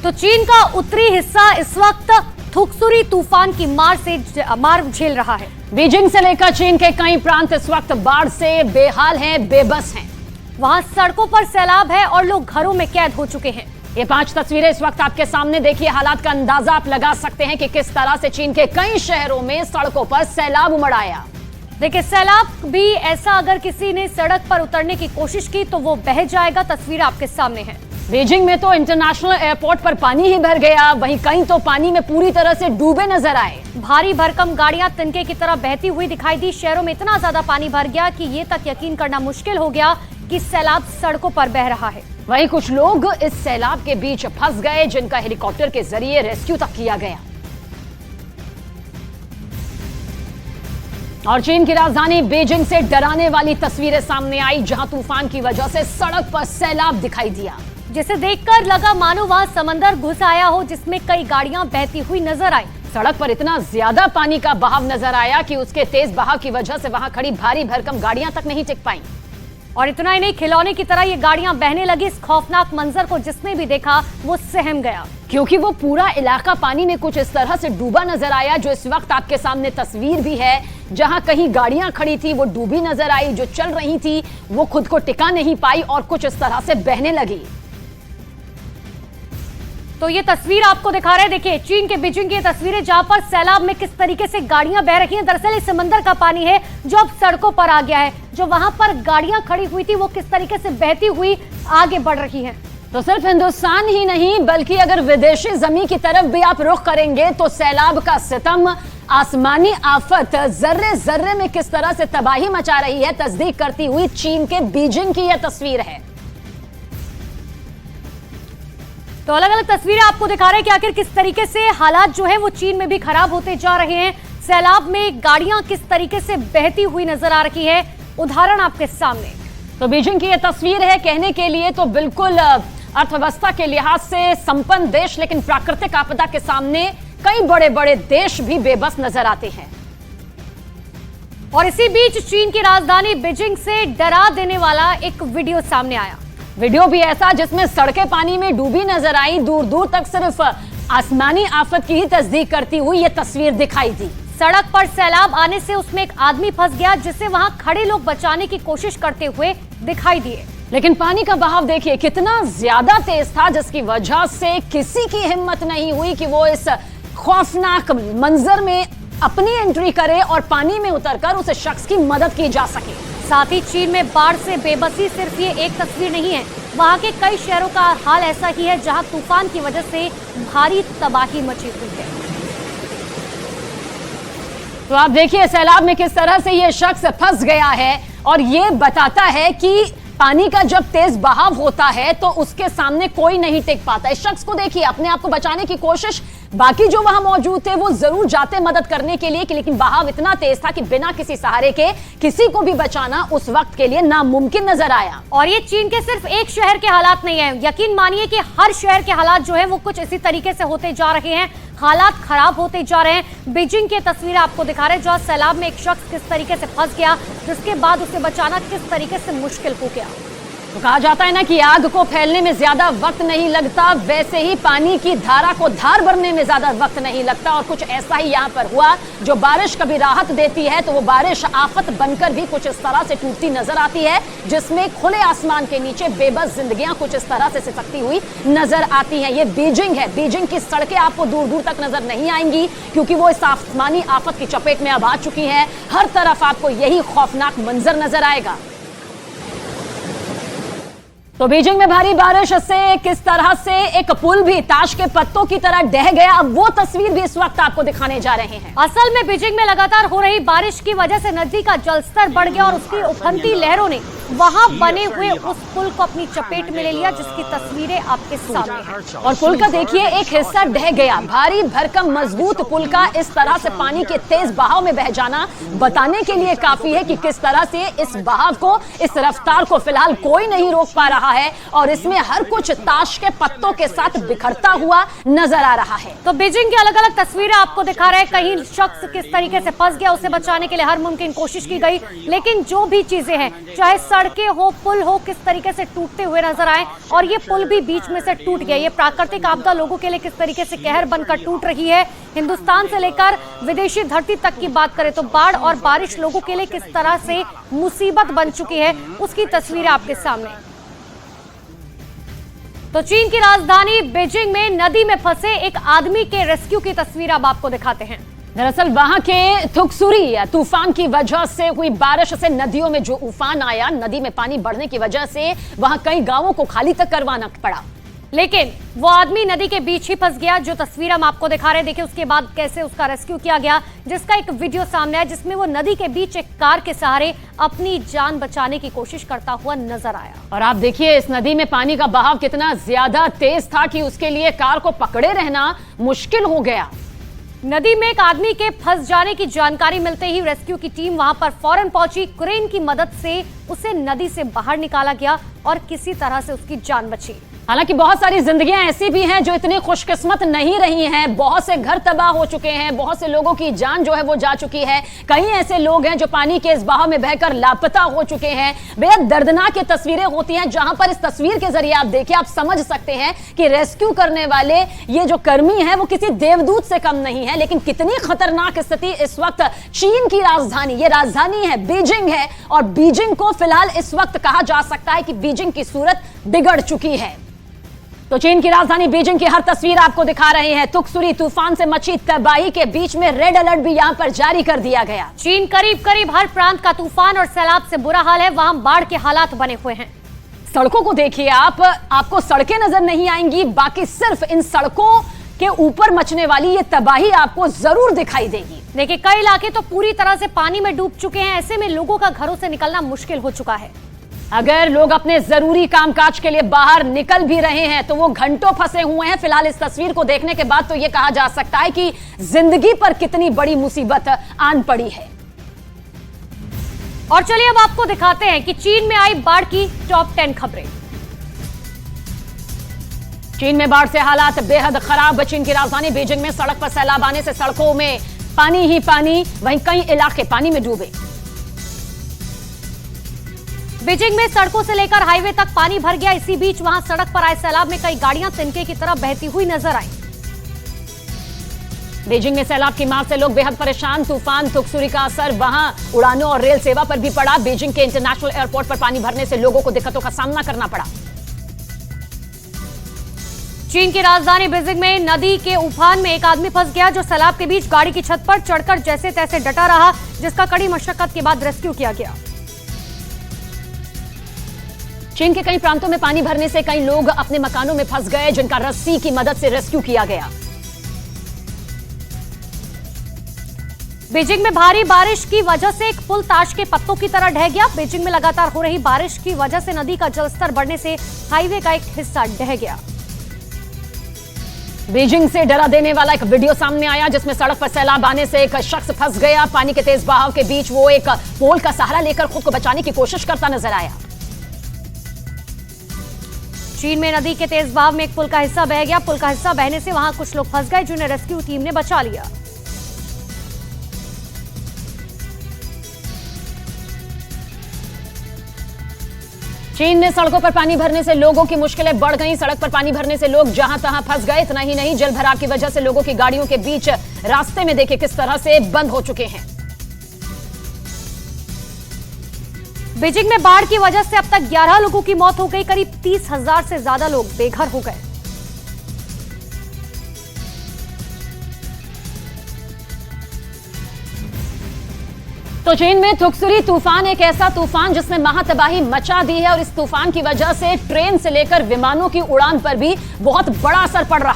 तो चीन का उत्तरी हिस्सा इस वक्त थुकसुरी तूफान की मार झेल रहा है। बीजिंग से लेकर चीन के कई प्रांत इस वक्त बाढ़ से बेहाल हैं, बेबस हैं। वहां सड़कों पर सैलाब है और लोग घरों में कैद हो चुके हैं। ये 5 तस्वीरें इस वक्त आपके सामने देखिए। हालात का अंदाजा आप लगा सकते हैं कि किस तरह से चीन के कई शहरों में सड़कों पर सैलाब उमड़ आया। देखिए, सैलाब भी ऐसा, अगर किसी ने सड़क पर उतरने की कोशिश की तो वो बह जाएगा। तस्वीर आपके सामने है। बीजिंग में तो इंटरनेशनल एयरपोर्ट पर पानी ही भर गया, वहीं कहीं तो पानी में पूरी तरह से डूबे नजर आए। भारी भरकम गाड़ियां तिनके की तरह बहती हुई दिखाई दी। शहरों में इतना ज्यादा पानी भर गया कि ये तक यकीन करना मुश्किल हो गया कि सैलाब सड़कों पर बह रहा है। वहीं कुछ लोग इस सैलाब के बीच फंस गए, जिनका हेलीकॉप्टर के जरिए रेस्क्यू तक किया गया। और चीन की राजधानी बीजिंग से डराने वाली तस्वीरें सामने आई, जहां तूफान की वजह से सड़क पर सैलाब दिखाई दिया, जिसे देखकर लगा मानो वहां समंदर घुस आया हो, जिसमें कई गाड़ियां बहती हुई नजर आई। सड़क पर इतना ज्यादा पानी का बहाव नजर आया कि उसके तेज बहाव की वजह से वहां खड़ी भारी भरकम गाड़ियां तक नहीं टिक पाईं। और इतना ही नहीं, खिलौने की तरह ये गाड़ियां बहने लगी। इस खौफनाक मंजर को जिसने भी देखा वो सहम गया, क्योंकि वो पूरा इलाका पानी में कुछ इस तरह से डूबा नजर आया। जो इस वक्त आपके सामने तस्वीर भी है, जहां कहीं गाड़ियां खड़ी थी वो डूबी नजर आई, जो चल रही थी वो खुद को टिका नहीं पाई और कुछ इस तरह से बहने लगी। तो ये तस्वीर आपको दिखा रहे हैं। देखिए, चीन के बीजिंग की ये तस्वीरें, जहां पर सैलाब में किस तरीके से गाड़ियां बह रही हैं। दरअसल ये समंदर का पानी है जो अब सड़कों पर आ गया है। जो वहां पर गाड़ियां खड़ी हुई थी वो किस तरीके से बहती हुई आगे बढ़ रही हैं। तो सिर्फ हिंदुस्तान ही नहीं, बल्कि अगर विदेशी जमीन की तरफ भी आप रुख करेंगे तो सैलाब का सितम, आसमानी आफत जर्रे जर्रे में किस तरह से तबाही मचा रही है, तस्दीक करती हुई चीन के बीजिंग की यह तस्वीर है। तो अलग अलग तस्वीरें आपको दिखा रहे हैं कि आखिर किस तरीके से हालात जो है वो चीन में भी खराब होते जा रहे हैं। सैलाब में गाड़ियां किस तरीके से बहती हुई नजर आ रही है, उदाहरण आपके सामने। तो बीजिंग की यह तस्वीर है, कहने के लिए तो बिल्कुल अर्थव्यवस्था के लिहाज से संपन्न देश, लेकिन प्राकृतिक आपदा के सामने कई बड़े बड़े देश भी बेबस नजर आते हैं। और इसी बीच चीन की राजधानी बीजिंग से डरा देने वाला एक वीडियो सामने आया। वीडियो भी ऐसा जिसमें सड़कें पानी में डूबी नजर आई। दूर दूर तक सिर्फ आसमानी आफत की ही तस्दीक करती हुई ये तस्वीर दिखाई दी। सड़क पर सैलाब आने से उसमें एक आदमी फंस गया, जिसे वहां खड़े लोग बचाने की कोशिश करते हुए दिखाई दिए। लेकिन पानी का बहाव देखिए कितना ज्यादा तेज था, जिसकी वजह से किसी की हिम्मत नहीं हुई कि वो इस खौफनाक मंजर में अपनी एंट्री करे और पानी में उतरकर उस शख्स की मदद की जा सके। साथ ही चीन में बाढ़ से बेबसी सिर्फ ये एक तस्वीर नहीं है, वहां के कई शहरों का हाल ऐसा ही है जहां तूफान की वजह से भारी तबाही मची हुई है। तो आप देखिए सैलाब में किस तरह से ये शख्स फंस गया है, और ये बताता है कि पानी का जब तेज बहाव होता है तो उसके सामने कोई नहीं टिक पाता। इस शख्स को देखिए, अपने आप को बचाने की कोशिश, बाकी जो वहां मौजूद थे वो जरूर जाते मदद करने के लिए, लेकिन बहाव इतना तेज था कि बिना किसी सहारे के किसी को भी बचाना उस वक्त के लिए नामुमकिन नजर आया। और ये चीन के सिर्फ एक शहर के हालात नहीं है, यकीन मानिए कि हर शहर के हालात जो है वो कुछ इसी तरीके से होते जा रहे हैं। हालात खराब होते जा रहे हैं। बीजिंग की तस्वीर आपको दिखा रहे हैं, जहां सैलाब में एक शख्स किस तरीके से फंस गया, जिसके बाद उसे बचाना किस तरीके से मुश्किल हो गया। तो कहा जाता है ना कि आग को फैलने में ज्यादा वक्त नहीं लगता, वैसे ही पानी की धारा को धार भरने में ज्यादा वक्त नहीं लगता। और कुछ ऐसा ही यहाँ पर हुआ। जो बारिश कभी राहत देती है तो वो बारिश आफत बनकर भी कुछ इस तरह से टूटती नजर आती है, जिसमें खुले आसमान के नीचे बेबस जिंदगियां कुछ इस तरह से सिसकती हुई नजर आती हैं। ये बीजिंग है। बीजिंग की सड़कें आपको दूर दूर तक नजर नहीं आएंगी, क्योंकि वो इस आसमानी आफत की चपेट में अब आ चुकी हैं। हर तरफ आपको यही खौफनाक मंजर नजर आएगा। तो बीजिंग में भारी बारिश से किस तरह से एक पुल भी ताश के पत्तों की तरह ढह गया, अब वो तस्वीर भी इस वक्त आपको दिखाने जा रहे हैं। असल में बीजिंग में लगातार हो रही बारिश की वजह से नदी का जलस्तर बढ़ गया और उसकी उफनती लहरों ने वहां बने हुए उस पुल को अपनी चपेट में ले लिया, जिसकी तस्वीरें आपके सामने हैं। और पुल का देखिए एक हिस्सा ढह गया। भारी भरकम मजबूत पुल का इस तरह से पानी के तेज बहाव में बह जाना बताने के लिए काफी है कि किस तरह से इस बहाव को, इस रफ्तार को फिलहाल कोई नहीं रोक पा रहा है, और इसमें हर कुछ ताश के पत्तों के साथ बिखरता हुआ नजर आ रहा है। तो बीजिंग की अलग अलग तस्वीरें आपको दिखा रहे हैं। कहीं शख्स किस तरीके से फंस गया, उसे बचाने के लिए हर मुमकिन कोशिश की गई, लेकिन जो भी चीजें हैं, चाहे सड़कें हो, पुल हो, किस तरीके से टूटते हुए नजर आए और ये पुल भी बीच में से टूट गया। ये प्राकृतिक आपदा लोगों के लिए किस तरीके से कहर बनकर टूट रही है। हिंदुस्तान से लेकर विदेशी धरती तक की बात करें तो बाढ़ और बारिश लोगों के लिए किस तरह से मुसीबत बन चुकी है, उसकी तस्वीरें आपके सामने। तो चीन की राजधानी बीजिंग में नदी में फंसे एक आदमी के रेस्क्यू की तस्वीर अब आपको दिखाते हैं। दरअसल वहां के थुकसुरी तूफान की वजह से हुई बारिश से नदियों में जो उफान आया, नदी में पानी बढ़ने की वजह से वहां कई गांवों को खाली तक करवाना पड़ा। लेकिन वो आदमी नदी के बीच ही फंस गया। जो तस्वीर हम आपको दिखा रहे हैं, देखिए उसके बाद कैसे उसका रेस्क्यू किया गया, जिसका एक वीडियो सामने आया जिसमें वो नदी के बीच एक कार के सहारे अपनी जान बचाने की कोशिश करता हुआ नजर आया। और आप देखिए इस नदी में पानी का बहाव कितना ज्यादा तेज था कि उसके लिए कार को पकड़े रहना मुश्किल हो गया। नदी में एक आदमी के फंस जाने की जानकारी मिलते ही रेस्क्यू की टीम वहां पर फौरन पहुंची। क्रेन की मदद से उसे नदी से बाहर निकाला गया और किसी तरह से उसकी जान बची। हालांकि बहुत सारी जिंदगियां ऐसी भी हैं जो इतनी खुशकिस्मत नहीं रही हैं। बहुत से घर तबाह हो चुके हैं, बहुत से लोगों की जान जो है वो जा चुकी है। कई ऐसे लोग हैं जो पानी के इस बहाव में बहकर लापता हो चुके हैं। बेहद दर्दनाक ये तस्वीरें होती हैं जहां पर इस तस्वीर के जरिए आप देखिए, आप समझ सकते हैं कि रेस्क्यू करने वाले ये जो कर्मी हैं वो किसी देवदूत से कम नहीं है। लेकिन कितनी खतरनाक स्थिति इस वक्त चीन की राजधानी, ये राजधानी है बीजिंग है, और बीजिंग को फिलहाल इस वक्त कहा जा सकता है कि बीजिंग की सूरत बिगड़ चुकी है। तो चीन की राजधानी बीजिंग की हर तस्वीर आपको दिखा रहे हैं। तुकसुरी तूफान से मची तबाही के बीच में रेड अलर्ट भी यहां पर जारी कर दिया गया। चीन करीब करीब हर प्रांत का तूफान और सैलाब से बुरा हाल है, वहां बाढ़ के हालात बने हुए हैं। सड़कों को देखिए आप, आपको सड़कें नजर नहीं आएंगी, बाकी सिर्फ इन सड़कों के ऊपर मचने वाली ये तबाही आपको जरूर दिखाई देगी। देखिए कई इलाके तो पूरी तरह से पानी में डूब चुके हैं। ऐसे में लोगों का घरों से निकलना मुश्किल हो चुका है। अगर लोग अपने जरूरी कामकाज के लिए बाहर निकल भी रहे हैं तो वो घंटों फंसे हुए हैं। फिलहाल इस तस्वीर को देखने के बाद तो ये कहा जा सकता है कि जिंदगी पर कितनी बड़ी मुसीबत आन पड़ी है। और चलिए अब आपको दिखाते हैं कि चीन में आई बाढ़ की टॉप 10 खबरें। चीन में बाढ़ से हालात बेहद खराब। चीन की राजधानी बीजिंग में सड़क पर सैलाब आने से सड़कों में पानी ही पानी, वहीं कई इलाके पानी में डूबे। बीजिंग में सड़कों से लेकर हाईवे तक पानी भर गया। इसी बीच वहां सड़क पर आए सैलाब में कई गाड़ियां तिनके की तरफ बहती हुई नजर आई। बीजिंग में सैलाब की मार से लोग बेहद परेशान। तूफान तुकसुरी का असर वहां उड़ानों और रेल सेवा पर भी पड़ा। बीजिंग के इंटरनेशनल एयरपोर्ट पर पानी भरने से लोगों को दिक्कतों का सामना करना पड़ा। चीन की राजधानी बीजिंग में नदी के उफान में एक आदमी फंस गया, जो सैलाब के बीच गाड़ी की छत पर चढ़कर जैसे तैसे डटा रहा, जिसका कड़ी मशक्कत के बाद रेस्क्यू किया गया। चीन के कई प्रांतों में पानी भरने से कई लोग अपने मकानों में फंस गए, जिनका रस्सी की मदद से रेस्क्यू किया गया। बीजिंग में भारी बारिश की वजह से एक पुल ताश के पत्तों की तरह ढह गया। बीजिंग में लगातार हो रही बारिश की वजह से नदी का जलस्तर बढ़ने से हाईवे का एक हिस्सा ढह गया। बीजिंग से डरा देने वाला एक वीडियो सामने आया जिसमें सड़क पर सैलाब आने से एक शख्स फंस गया। पानी के तेज बहाव के बीच वो एक पोल का सहारा लेकर खुद को बचाने की कोशिश करता नजर आया। चीन में नदी के तेज बहाव में एक पुल का हिस्सा बह गया। पुल का हिस्सा बहने से वहां कुछ लोग फंस गए, जिन्हें रेस्क्यू टीम ने बचा लिया। चीन में सड़कों पर पानी भरने से लोगों की मुश्किलें बढ़ गईं। सड़क पर पानी भरने से लोग जहां तहां फंस गए। इतना ही नहीं, जल भराव की वजह से लोगों की गाड़ियों के बीच रास्ते में देखिए किस तरह से बंद हो चुके हैं। बीजिंग में बाढ़ की वजह से अब तक 11 लोगों की मौत हो गई। करीब 30,000 से ज्यादा लोग बेघर हो गए। तो चीन में थुकसुरी तूफान एक ऐसा तूफान जिसने महातबाही मचा दी है, और इस तूफान की वजह से ट्रेन से लेकर विमानों की उड़ान पर भी बहुत बड़ा असर पड़ रहा